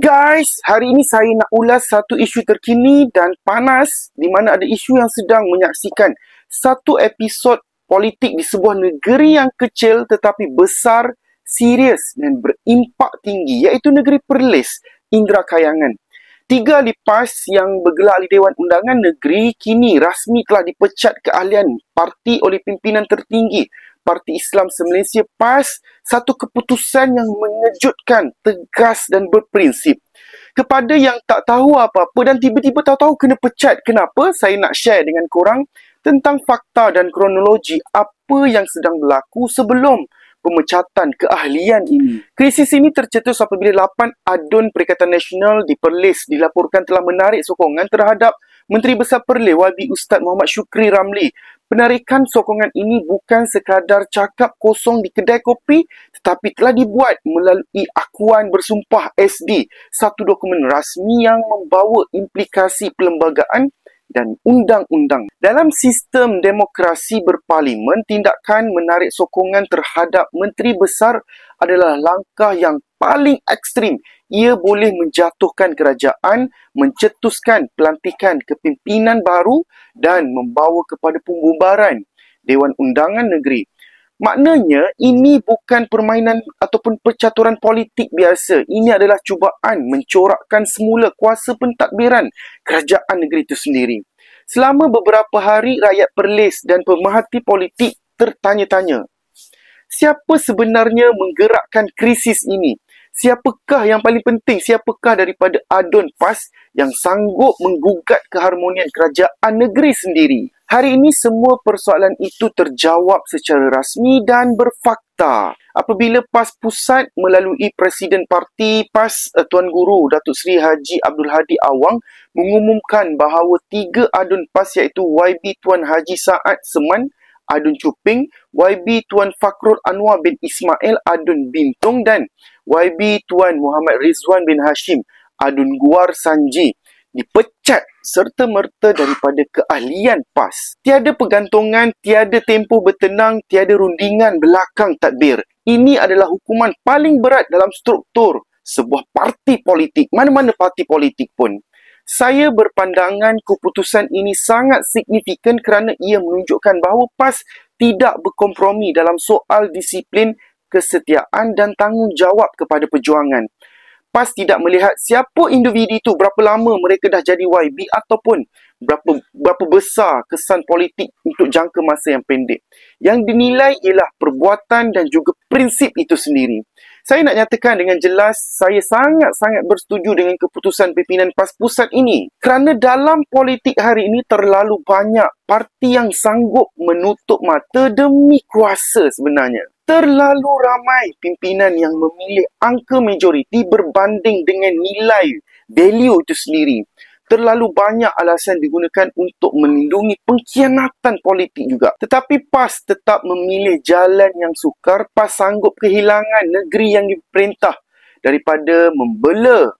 Guys, hari ini saya nak ulas satu isu terkini dan panas di mana ada isu yang sedang menyaksikan satu episod politik di sebuah negeri yang kecil tetapi besar, serius dan berimpak tinggi, iaitu negeri Perlis, Indra Kayangan. 3 ahli PAS yang bergelar ahli Dewan Undangan Negeri kini rasmi telah dipecat keahlian parti oleh pimpinan tertinggi Parti Islam Se-Malaysia PAS, satu keputusan yang mengejutkan, tegas dan berprinsip. Kepada yang tak tahu apa-apa dan tiba-tiba tahu-tahu kena pecat, kenapa? Saya nak share dengan korang tentang fakta dan kronologi apa yang sedang berlaku sebelum pemecatan keahlian ini. Krisis ini tercetus apabila 8 adun Perikatan Nasional di Perlis dilaporkan telah menarik sokongan terhadap Menteri Besar Perlis YB Ustaz Muhammad Shukri Ramli. Penarikan sokongan ini bukan sekadar cakap kosong di kedai kopi, tetapi telah dibuat melalui akuan bersumpah SD, satu dokumen rasmi yang membawa implikasi perlembagaan dan undang-undang. Dalam sistem demokrasi berparlimen, tindakan menarik sokongan terhadap menteri besar adalah langkah yang paling ekstrim. Ia boleh menjatuhkan kerajaan, mencetuskan pelantikan kepimpinan baru dan membawa kepada pembubaran Dewan Undangan Negeri. Maknanya, ini bukan permainan ataupun percaturan politik biasa. Ini adalah cubaan mencorakkan semula kuasa pentadbiran kerajaan negeri itu sendiri. Selama beberapa hari, rakyat Perlis dan pemerhati politik tertanya-tanya, siapa sebenarnya menggerakkan krisis ini? Siapakah yang paling penting? Siapakah daripada adun PAS yang sanggup menggugat keharmonian kerajaan negeri sendiri? Hari ini semua persoalan itu terjawab secara rasmi dan berfakta apabila PAS Pusat melalui Presiden Parti PAS Tuan Guru Datuk Seri Haji Abdul Hadi Awang mengumumkan bahawa 3 adun PAS iaitu YB Tuan Haji Saad Seman, Adun Cuping, YB Tuan Fakrul Anwar bin Ismail, Adun Bintong dan YB Tuan Muhammad Rizwan bin Hashim, Adun Guar Sanji dipecat serta-merta daripada keahlian PAS. Tiada pergantungan, tiada tempoh bertenang, tiada rundingan belakang tadbir. Ini adalah hukuman paling berat dalam struktur sebuah parti politik, mana-mana parti politik pun. Saya berpandangan keputusan ini sangat signifikan kerana ia menunjukkan bahawa PAS tidak berkompromi dalam soal disiplin, kesetiaan dan tanggungjawab kepada perjuangan. PAS tidak melihat siapa individu itu, berapa lama mereka dah jadi YB ataupun berapa besar kesan politik untuk jangka masa yang pendek. Yang dinilai ialah perbuatan dan juga prinsip itu sendiri. Saya nak nyatakan dengan jelas, saya sangat-sangat bersetuju dengan keputusan pimpinan PAS Pusat ini. Kerana dalam politik hari ini terlalu banyak parti yang sanggup menutup mata demi kuasa sebenarnya. Terlalu ramai pimpinan yang memilih angka majoriti berbanding dengan nilai value itu sendiri. Terlalu banyak alasan digunakan untuk melindungi pengkhianatan politik juga. Tetapi PAS tetap memilih jalan yang sukar. PAS sanggup kehilangan negeri yang diperintah daripada membela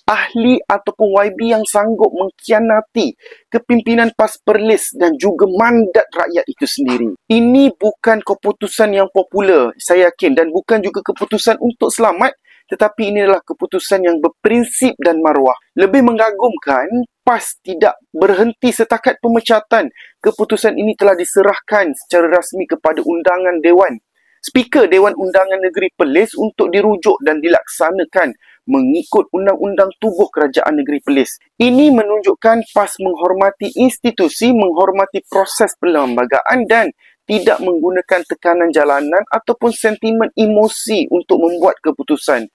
ahli ataupun YB yang sanggup mengkhianati kepimpinan PAS Perlis dan juga mandat rakyat itu sendiri. Ini bukan keputusan yang popular, saya yakin, dan bukan juga keputusan untuk selamat, tetapi ini adalah keputusan yang berprinsip dan maruah. Lebih mengagumkan, PAS tidak berhenti setakat pemecatan. Keputusan ini telah diserahkan secara rasmi kepada undangan Dewan Speaker Dewan Undangan Negeri Perlis untuk dirujuk dan dilaksanakan mengikut undang-undang tubuh kerajaan negeri Perlis. Ini menunjukkan PAS menghormati institusi, menghormati proses perlembagaan dan tidak menggunakan tekanan jalanan ataupun sentimen emosi untuk membuat keputusan.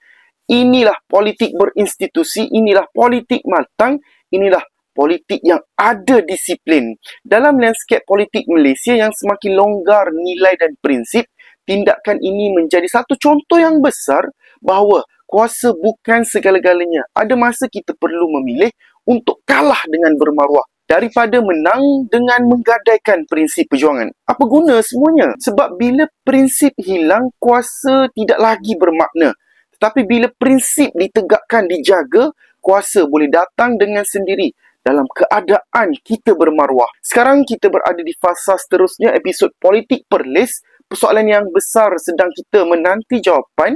Inilah politik berinstitusi, inilah politik matang, inilah politik yang ada disiplin. Dalam landscape politik Malaysia yang semakin longgar nilai dan prinsip, tindakan ini menjadi satu contoh yang besar bahawa kuasa bukan segala-galanya. Ada masa kita perlu memilih untuk kalah dengan bermaruah daripada menang dengan menggadaikan prinsip perjuangan. Apa guna semuanya? Sebab bila prinsip hilang, kuasa tidak lagi bermakna. Tetapi bila prinsip ditegakkan, dijaga, kuasa boleh datang dengan sendiri dalam keadaan kita bermaruah. Sekarang kita berada di fasa seterusnya episod politik Perlis. Persoalan yang besar sedang kita menanti jawapan.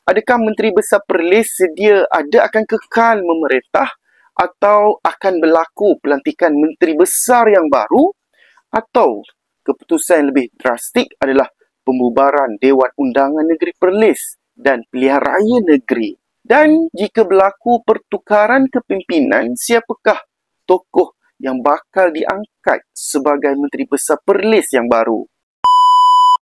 Adakah Menteri Besar Perlis sedia ada akan kekal memerintah atau akan berlaku pelantikan Menteri Besar yang baru, atau keputusan yang lebih drastik adalah pembubaran Dewan Undangan Negeri Perlis dan pilihan raya negeri? Dan jika berlaku pertukaran kepimpinan, siapakah tokoh yang bakal diangkat sebagai Menteri Besar Perlis yang baru?